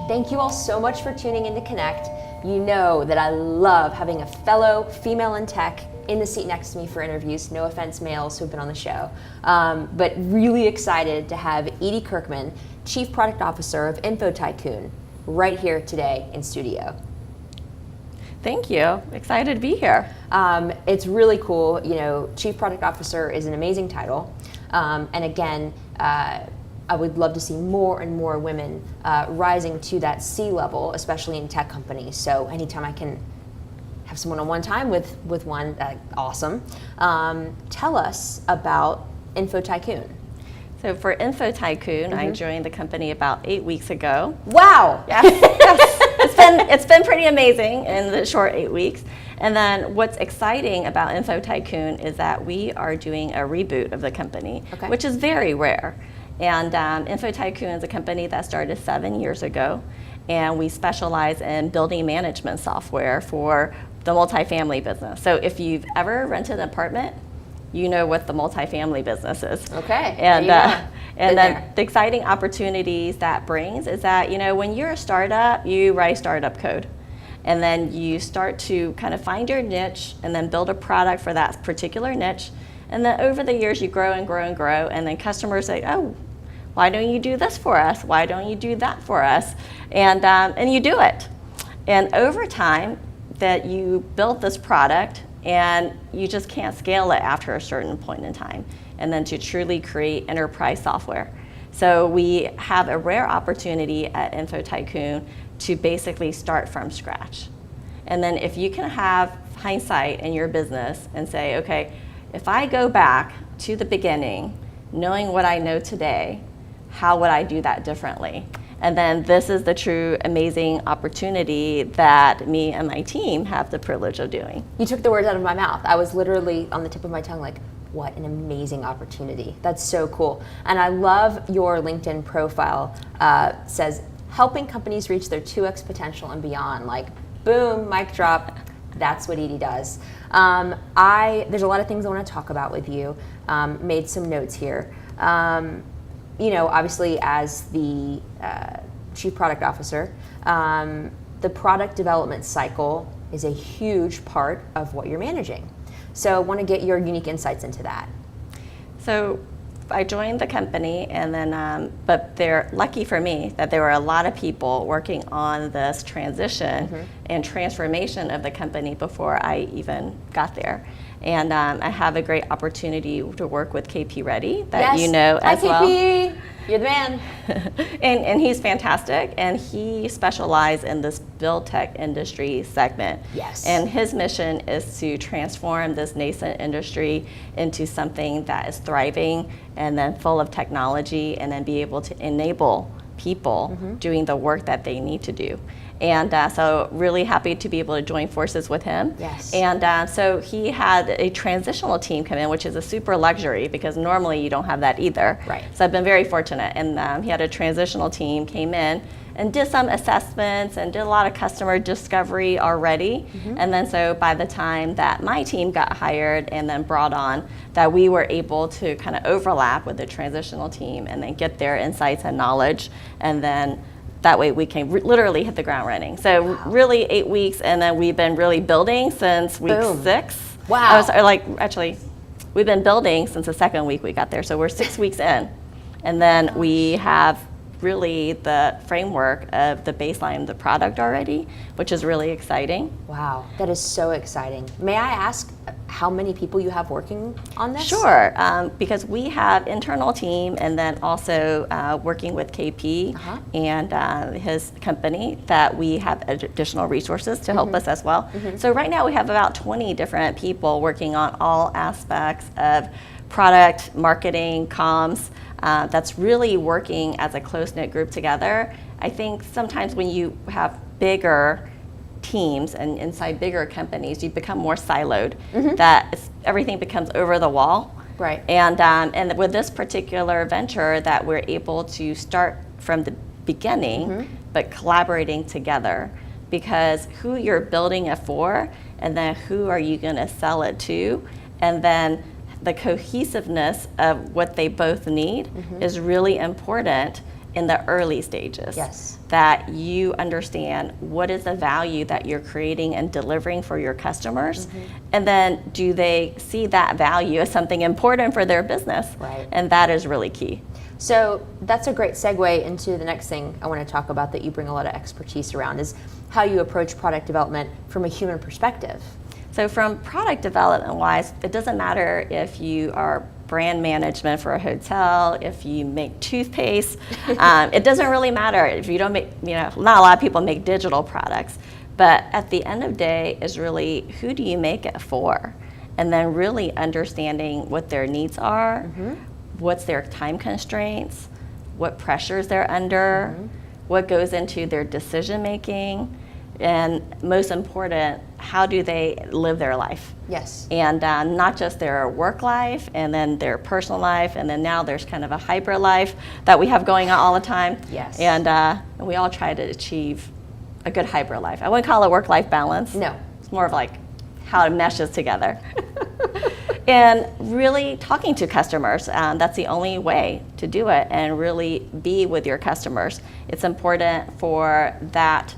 Thank you all so much for tuning in to Connect. You know that I love having a fellow female in tech in the seat next to me for interviews. No offense, males who've been on the show. But really excited to have Edie Kirkman, Chief Product Officer of InfoTyco, right here today in studio. Thank you. Excited to be here. It's really cool. You know, Chief Product Officer is an amazing title. And again, I would love to see more and more women rising to that C level, especially in tech companies. So anytime I can have some one-on-one time with one, awesome. Tell us about InfoTyco. So for InfoTyco, I joined the company about 8 weeks ago. Wow! Yes, it's been pretty amazing in the short 8 weeks. And then what's exciting about InfoTyco is that we are doing a reboot of the company, which is very rare. And InfoTyco is a company that started 7 years ago, and we specialize in building management software for the multifamily business. So if you've ever rented an apartment, you know what the multifamily business is. Okay. And then the exciting opportunities that brings is that, you know, when you're a startup, you write startup code. And then you start to kind of find your niche and then build a product for that particular niche. And then over the years, you grow and grow and grow. And then customers say, oh, why don't you do this for us? Why don't you do that for us? And you do it. And over time, that you build this product and you just can't scale it after a certain point in time. And then to truly create enterprise software. So we have a rare opportunity at InfoTyco to basically start from scratch. And then if you can have hindsight in your business and say, okay, if I go back to the beginning, knowing what I know today, how would I do that differently? And then this is the true amazing opportunity that me and my team have the privilege of doing. You took the words out of my mouth. I was literally on the tip of my tongue like, what an amazing opportunity. That's so cool. And I love your LinkedIn profile. Says, helping companies reach their 2x potential and beyond. Like, boom, mic drop. That's what Edie does. There's a lot of things I want to talk about with you. Made some notes here. You know, obviously as the Chief Product Officer, the product development cycle is a huge part of what you're managing. So I want to get your unique insights into that. So I joined the company, and then, but they're lucky for me that there were a lot of people working on this transition and transformation of the company before I even got there. And I have a great opportunity to work with KP Reddy that you know as well. Hi KP, you're the man. and he's fantastic, and he specializes in this build tech industry segment. Yes. And his mission is to transform this nascent industry into something that is thriving and then full of technology, and then be able to enable people doing the work that they need to do. And so really happy to be able to join forces with him. Yes. And so he had a transitional team come in, which is a super luxury because normally you don't have that either. Right. So I've been very fortunate. And he had a transitional team came in and did some assessments and did a lot of customer discovery already. And then so by the time that my team got hired and then brought on, that we were able to kind of overlap with the transitional team and then get their insights and knowledge, and then that way we can literally hit the ground running. So really 8 weeks, and then we've been really building since week 6. Wow. Actually, we've been building since the second week we got there. So we're 6 weeks in. And then we have really the framework of the baseline of the product already, which is really exciting. Wow, that is so exciting. May I ask how many people you have working on this? Sure, because we have internal team and then also working with KP and his company that we have additional resources to help us as well. So right now we have about 20 different people working on all aspects of product, marketing, comms, that's really working as a close-knit group together. I think sometimes when you have bigger teams and inside bigger companies, you become more siloed, that everything becomes over the wall. Right. And with this particular venture that we're able to start from the beginning, but collaborating together, because who you're building it for, and then who are you gonna sell it to, and then the cohesiveness of what they both need is really important in the early stages. Yes. That you understand what is the value that you're creating and delivering for your customers, and then do they see that value as something important for their business? Right. And that is really key. So that's a great segue into the next thing I want to talk about that you bring a lot of expertise around, is how you approach product development from a human perspective. So from product development wise, it doesn't matter if you are brand management for a hotel, if you make toothpaste, it doesn't really matter if you don't make, not a lot of people make digital products, but at the end of the day is really who do you make it for? And then really understanding what their needs are, what's their time constraints, what pressures they're under, what goes into their decision making, and most important, how do they live their life? Yes. And not just their work life and then their personal life, and then now there's kind of a hybrid life that we have going on all the time. Yes. And we all try to achieve a good hybrid life. I wouldn't call it work-life balance. No. It's more of like how it meshes together. And really talking to customers, that's the only way to do it, and really be with your customers. It's important for that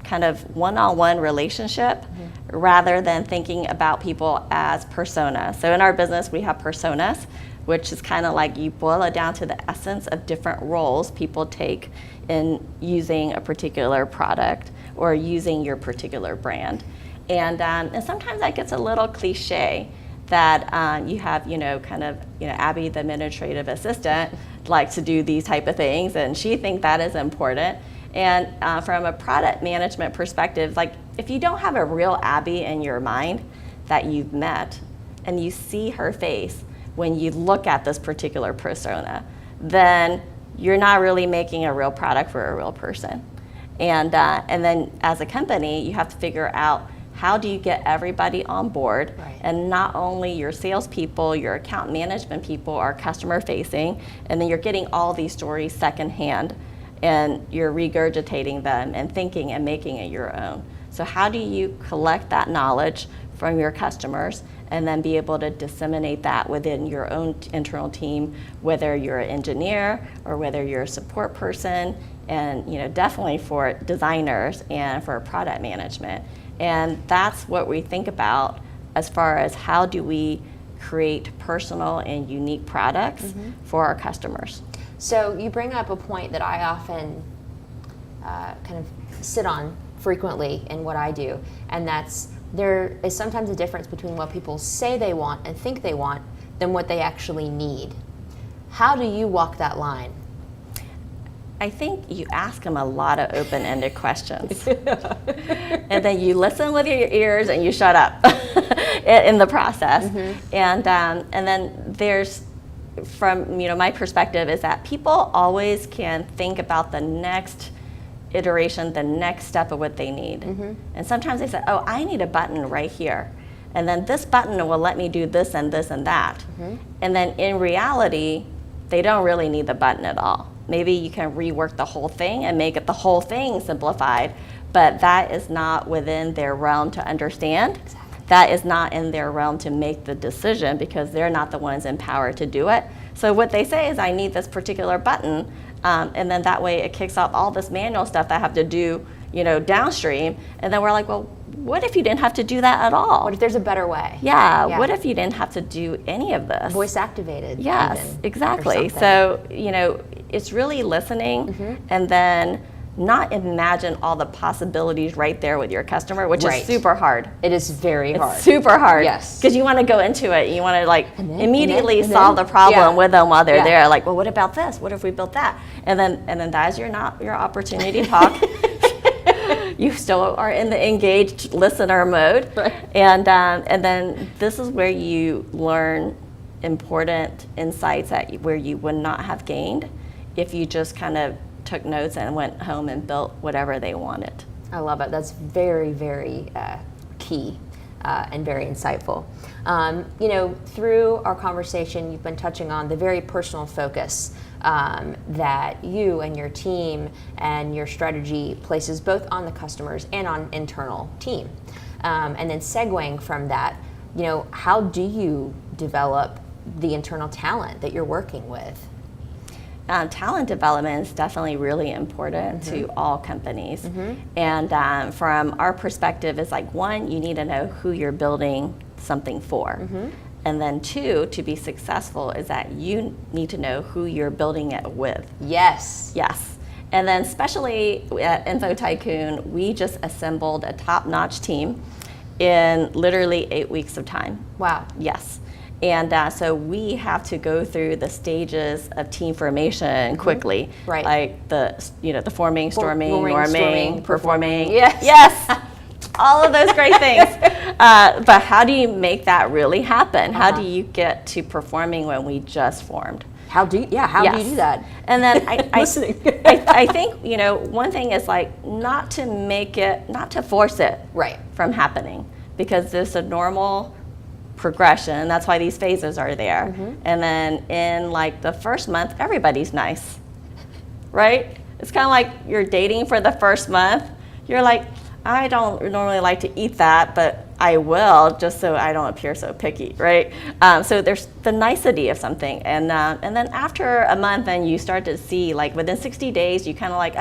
kind of one-on-one relationship rather than thinking about people as personas. So in our business, we have personas, which is kind of like you boil it down to the essence of different roles people take in using a particular product or using your particular brand. And sometimes that gets a little cliche that you have, Abby, the administrative assistant, likes to do these type of things, and she thinks that is important. And from a product management perspective, like if you don't have a real Abby in your mind that you've met and you see her face when you look at this particular persona, then you're not really making a real product for a real person. And then as a company, you have to figure out how do you get everybody on board, right. And not only your salespeople, your account management people are customer facing, and then you're getting all these stories secondhand, and you're regurgitating them and thinking and making it your own. So how do you collect that knowledge from your customers and then be able to disseminate that within your own internal team, whether you're an engineer or whether you're a support person, and definitely for designers and for product management. And that's what we think about as far as how do we create personal and unique products for our customers. So you bring up a point that I often kind of sit on frequently in what I do, and that's there is sometimes a difference between what people say they want and think they want than what they actually need. How do you walk that line? I think you ask them a lot of open-ended questions. And then you listen with your ears and you shut up in the process. And then there's, from my perspective, is that people always can think about the next iteration, the next step of what they need. And sometimes they say, oh, I need a button right here. And then this button will let me do this and this and that. And then in reality, they don't really need the button at all. Maybe you can rework the whole thing and make it the whole thing simplified, but that is not within their realm to understand. Exactly. That is not in their realm to make the decision because they're not the ones empowered to do it. So what they say is, I need this particular button, and then that way it kicks off all this manual stuff that I have to do, downstream. And then we're like, well, what if you didn't have to do that at all? What if there's a better way? Yeah. What if you didn't have to do any of this? Voice activated. Yes, even, exactly. So, it's really listening and then not imagine all the possibilities right there with your customer, which is super hard. It is very hard. It's super hard. Yes. Because you want to go into it. You want to immediately and then, solve the problem with them while they're Yeah. there. Like, well, what about this? What if we built that? And then that is your opportunity to talk. You still are in the engaged listener mode. Right. And then this is where you learn important insights where you would not have gained if you just kind of took notes and went home and built whatever they wanted. I love it. That's very, very key and very insightful. Through our conversation, you've been touching on the very personal focus that you and your team and your strategy places both on the customers and on internal team. And then segueing from that, how do you develop the internal talent that you're working with? talent development is definitely really important to all companies. And from our perspective, it's like, one, you need to know who you're building something for. And then two, to be successful is that you need to know who you're building it with. Yes. Yes. And then especially at InfoTyco, we just assembled a top-notch team in literally 8 weeks of time. Wow. Yes. And so we have to go through the stages of team formation quickly. Right. Like the forming, storming, norming, storming, performing. Yes. Yes. All of those great things. But how do you make that really happen? How do you get to performing when we just formed? How do you do that? And then Listening. I think, one thing is like not to force it Right. from happening, because there's a normal progression. That's why these phases are there. And then in like the first month, everybody's nice, right? It's kind of like you're dating for the first month. You're like, I don't normally like to eat that, but I will, just so I don't appear so picky, right? So there's the nicety of something, and then after a month, then you start to see, like within 60 days, you kind of like,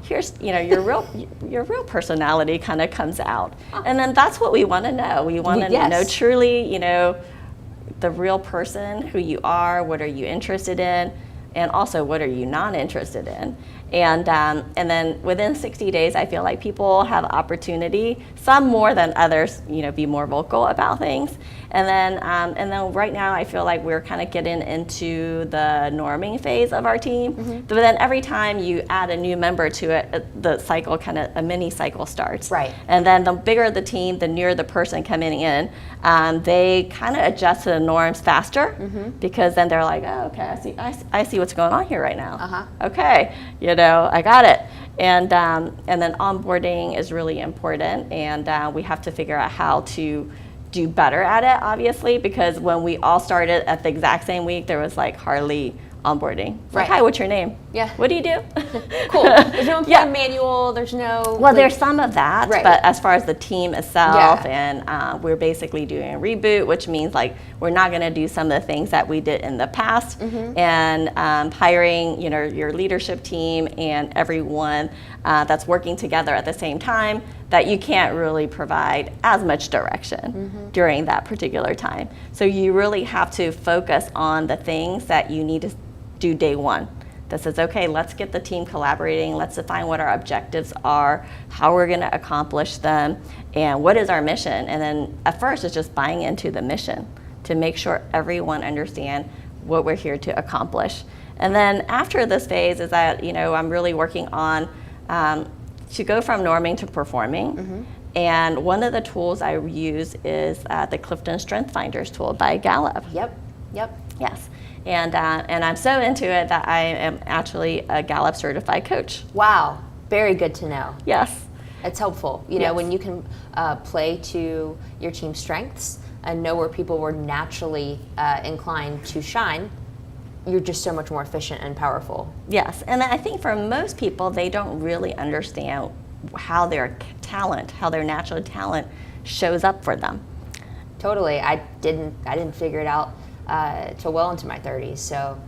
here's your real personality kind of comes out, and then that's what we want to know. We want to know truly, the real person, who you are, what are you interested in, and also what are you not interested in. And then within 60 days, I feel like people have opportunity, some more than others, be more vocal about things. And then right now, I feel like we're kind of getting into the norming phase of our team. But then every time you add a new member to it, the cycle a mini cycle starts. Right. And then the bigger the team, the nearer the person coming in, they kind of adjust to the norms faster, because then they're like, oh, okay, I see what's going on here right now. Okay, I got it. And then onboarding is really important, and we have to figure out how to do better at it, obviously, because when we all started at the exact same week, there was like hardly onboarding. It's like, hi, what's your name? Yeah. What do you do? Cool. There's no employee manual. There's no. Well, there's some of that, but as far as the team itself, and we're basically doing a reboot, which means like we're not going to do some of the things that we did in the past, and hiring your leadership team and everyone that's working together at the same time, that you can't really provide as much direction during that particular time. So you really have to focus on the things that you need to do day one. That says, okay, let's get the team collaborating, let's define what our objectives are, how we're gonna accomplish them, and what is our mission. And then at first it's just buying into the mission to make sure everyone understands what we're here to accomplish. And then after this phase is that, I'm really working on to go from norming to performing. And one of the tools I use is the Clifton StrengthsFinders tool by Gallup. Yep. Yes. And I'm so into it that I am actually a Gallup certified coach. Wow. Very good to know. Yes. It's helpful. When you can play to your team's strengths and know where people were naturally inclined to shine, you're just so much more efficient and powerful. Yes, and I think for most people, they don't really understand how their natural talent shows up for them. Totally. I didn't figure it out till well into my 30s. So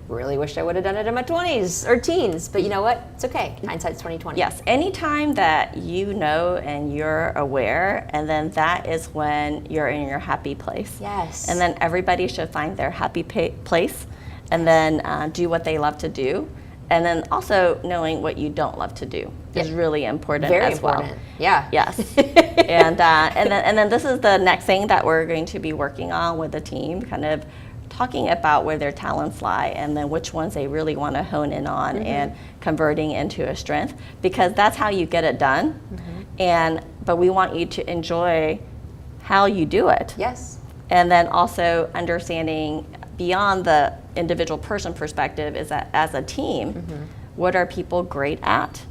really wished I would have done it in my 20s or teens. But you know what? It's okay. Hindsight's 20/20. Yes. Anytime that you know and you're aware, and then that is when you're in your happy place. Yes. And then everybody should find their happy place, and then do what they love to do. And then also knowing what you don't love to do is really important. Very as important. well. Yeah. Yes. and then this is the next thing that we're going to be working on with the team, kind of talking about where their talents lie and then which ones they really want to hone in on and converting into a strength, because that's how you get it done. But we want you to enjoy how you do it. Yes. And then also understanding beyond the individual person perspective is that as a team, what are people great at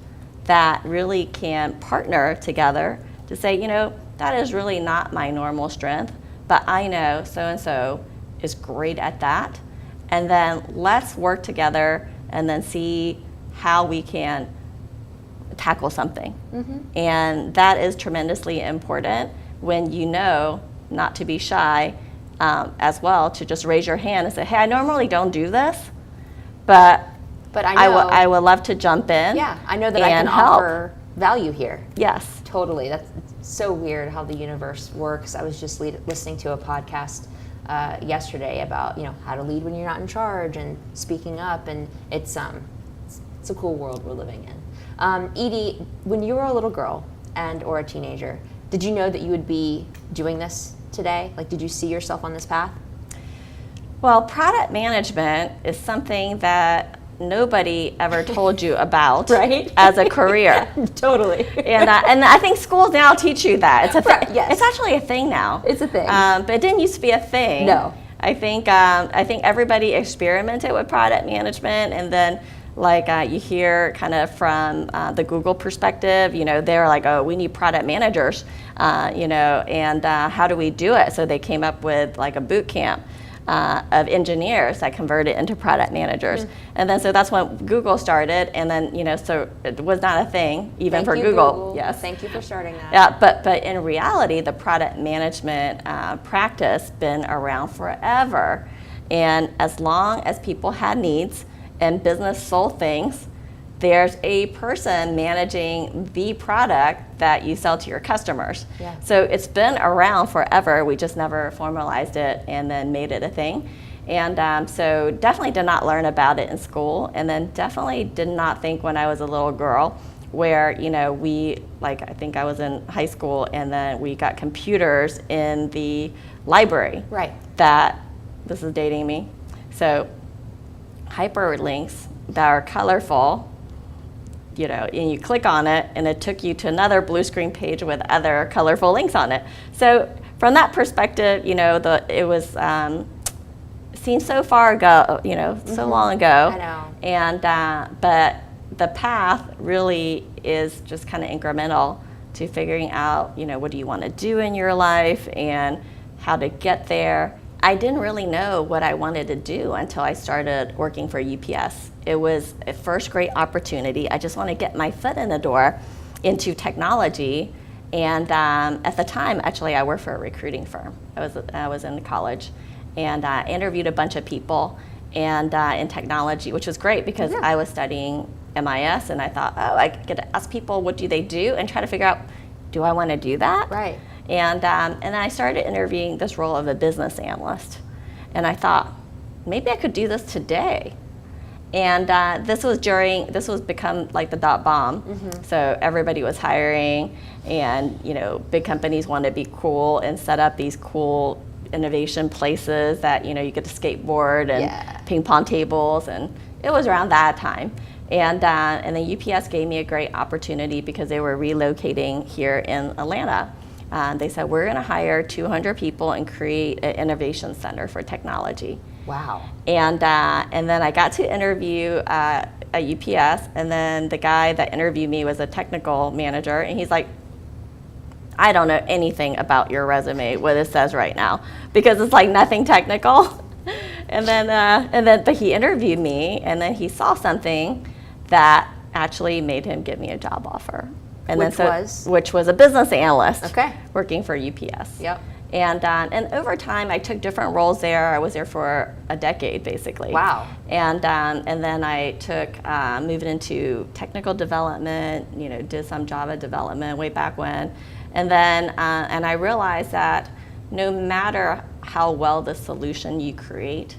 that really can partner together to say, that is really not my normal strength, but I know so-and-so is great at that. And then let's work together and then see how we can tackle something. And that is tremendously important when you know not to be shy, as well to just raise your hand and say, hey, I normally don't do this, but I would love to jump in. Yeah, I know that I can offer value here. Yes. Totally. That's so weird how the universe works. I was just listening to a podcast yesterday about, how to lead when you're not in charge and speaking up, and it's a cool world we're living in. Edie, when you were a little girl or a teenager, did you know that you would be doing this today? Like, did you see yourself on this path? Well, product management is something that nobody ever told you about, right? As a career. Totally. And I think schools now teach you that. It's Yes. It's actually a thing now. It's a thing. But it didn't used to be a thing. No. I think everybody experimented with product management, and then you hear kind of from the Google perspective, they're like, oh, we need product managers, and how do we do it? So they came up with like a Bootcamp of engineers that converted into product managers. And then so that's when Google started, and then, so it was not a thing even for Google. Yes. Thank you for starting that. Yeah, but in reality, the product management practice been around forever. And as long as people had needs, and business sold things, there's a person managing the product that you sell to your customers. Yeah. So it's been around forever. We just never formalized it and then made it a thing. And so definitely did not learn about it in school, and then definitely did not think when I was a little girl where, I think I was in high school, and then we got computers in the library. Right. This is dating me. So hyperlinks that are colorful, and you click on it, and it took you to another blue screen page with other colorful links on it. So from that perspective, it was seems so far ago, so long ago. I know. And but the path really is just kind of incremental to figuring out, what do you want to do in your life and how to get there. I didn't really know what I wanted to do until I started working for UPS. It was a first great opportunity. I just want to get my foot in the door into technology. And at the time, actually, I worked for a recruiting firm. I was in college, and I interviewed a bunch of people and in technology, which was great because I was studying MIS, and I thought, I get to ask people what do they do and try to figure out, do I want to do that? Right. And then I started interviewing this role of a business analyst. And I thought, maybe I could do this today. And this was become like the .bomb. Mm-hmm. So everybody was hiring, and big companies wanted to be cool and set up these cool innovation places that you get to skateboard and ping pong tables, and it was around that time. And then UPS gave me a great opportunity because they were relocating here in Atlanta. They said, we're going to hire 200 people and create an innovation center for technology. Wow. And then I got to interview at UPS, and then the guy that interviewed me was a technical manager, and he's like, I don't know anything about your resume, what it says right now, because it's like nothing technical. But he interviewed me, and then he saw something that actually made him give me a job offer. Which was a business analyst, working for UPS. Yep. And over time, I took different roles there. I was there for a decade, basically. Wow. And then I took moved into technical development. Did some Java development way back when, and then and I realized that no matter how well the solution you create,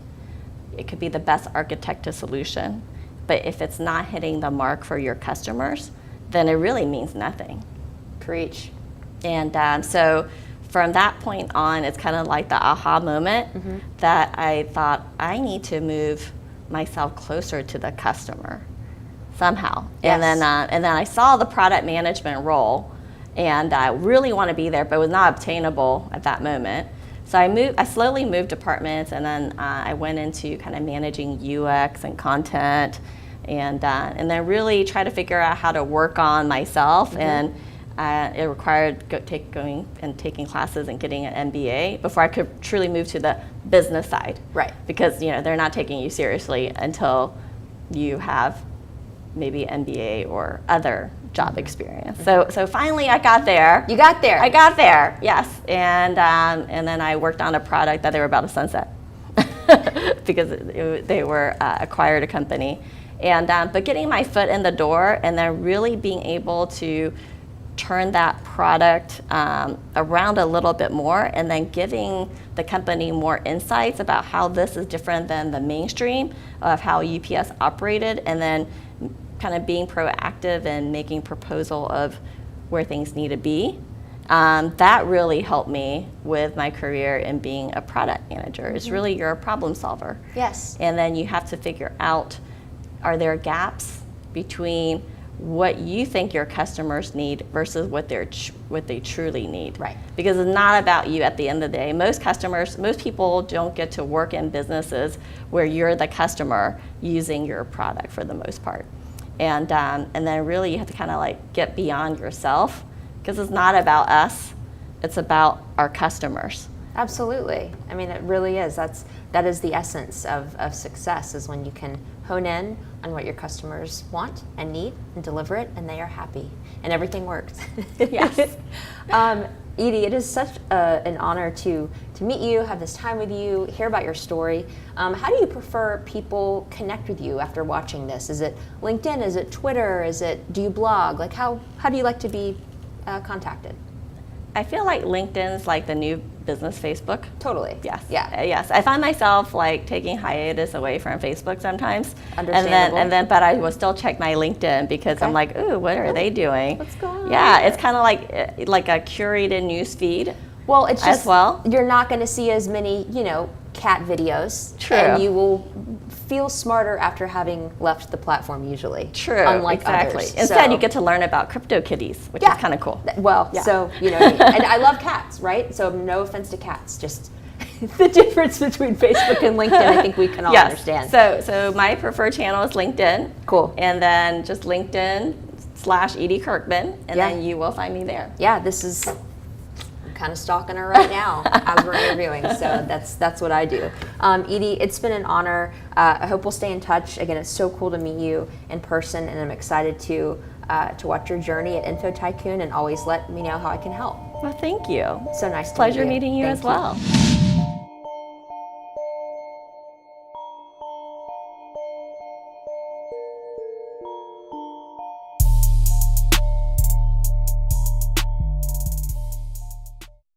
it could be the best architected solution, but if it's not hitting the mark for your customers, then it really means nothing. Preach. And so from that point on, it's kind of like the aha moment that I thought, I need to move myself closer to the customer somehow. Yes. And then I saw the product management role, and I really want to be there, but it was not obtainable at that moment. So I slowly moved departments, and then I went into kind of managing UX and content, and then really try to figure out how to work on myself. And it required going and taking classes and getting an MBA before I could truly move to the business side. Right. Because they're not taking you seriously until you have maybe an MBA or other job experience. So finally I got there. You got there. I got there, yes. And then I worked on a product that they were about to sunset because they were acquired a company. And but getting my foot in the door and then really being able to turn that product around a little bit more, and then giving the company more insights about how this is different than the mainstream of how UPS operated, and then kind of being proactive and making proposal of where things need to be. That really helped me with my career in being a product manager. Mm-hmm. It's really, you're a problem solver. Yes. And then you have to figure out, are there gaps between what you think your customers need versus what they truly need. Right. Because it's not about you at the end of the day. Most people don't get to work in businesses where you're the customer using your product for the most part. And then really you have to kind of like get beyond yourself, because it's not about us, it's about our customers. Absolutely. I mean, it really is. That is the essence of success, is when you can hone in on what your customers want and need and deliver it, and they are happy and everything works. Yes. Edie, it is such an honor to meet you, have this time with you, hear about your story. How do you prefer people connect with you after watching this? Is it LinkedIn? Is it Twitter? Do you blog? Like how do you like to be contacted? I feel like LinkedIn's like the new business Facebook. Totally. Yes. Yeah. Yes. I find myself like taking hiatus away from Facebook sometimes. Understandable. But I will still check my LinkedIn, because Okay. I'm like, ooh, what are they doing? What's going on? Yeah, it's kind of like a curated news feed. Well, it's just, as well. You're not going to see as many, cat videos. True. And you will feel smarter after having left the platform usually. True. Unlike exactly. others. Instead, you get to learn about crypto kitties, which is kind of cool. Well, Yeah. so, and I love cats, right? So no offense to cats, just the difference between Facebook and LinkedIn, I think we can all understand. So my preferred channel is LinkedIn. Cool. And then just LinkedIn/Edie Kirkman, and then you will find me there. Yeah, I'm kind of stalking her right now as we're interviewing, so that's what I do. Edie, it's been an honor. I hope we'll stay in touch. Again, it's so cool to meet you in person, and I'm excited to watch your journey at InfoTyco, and always let me know how I can help. Well, thank you. So nice to meet you. Pleasure meeting you Thank as well.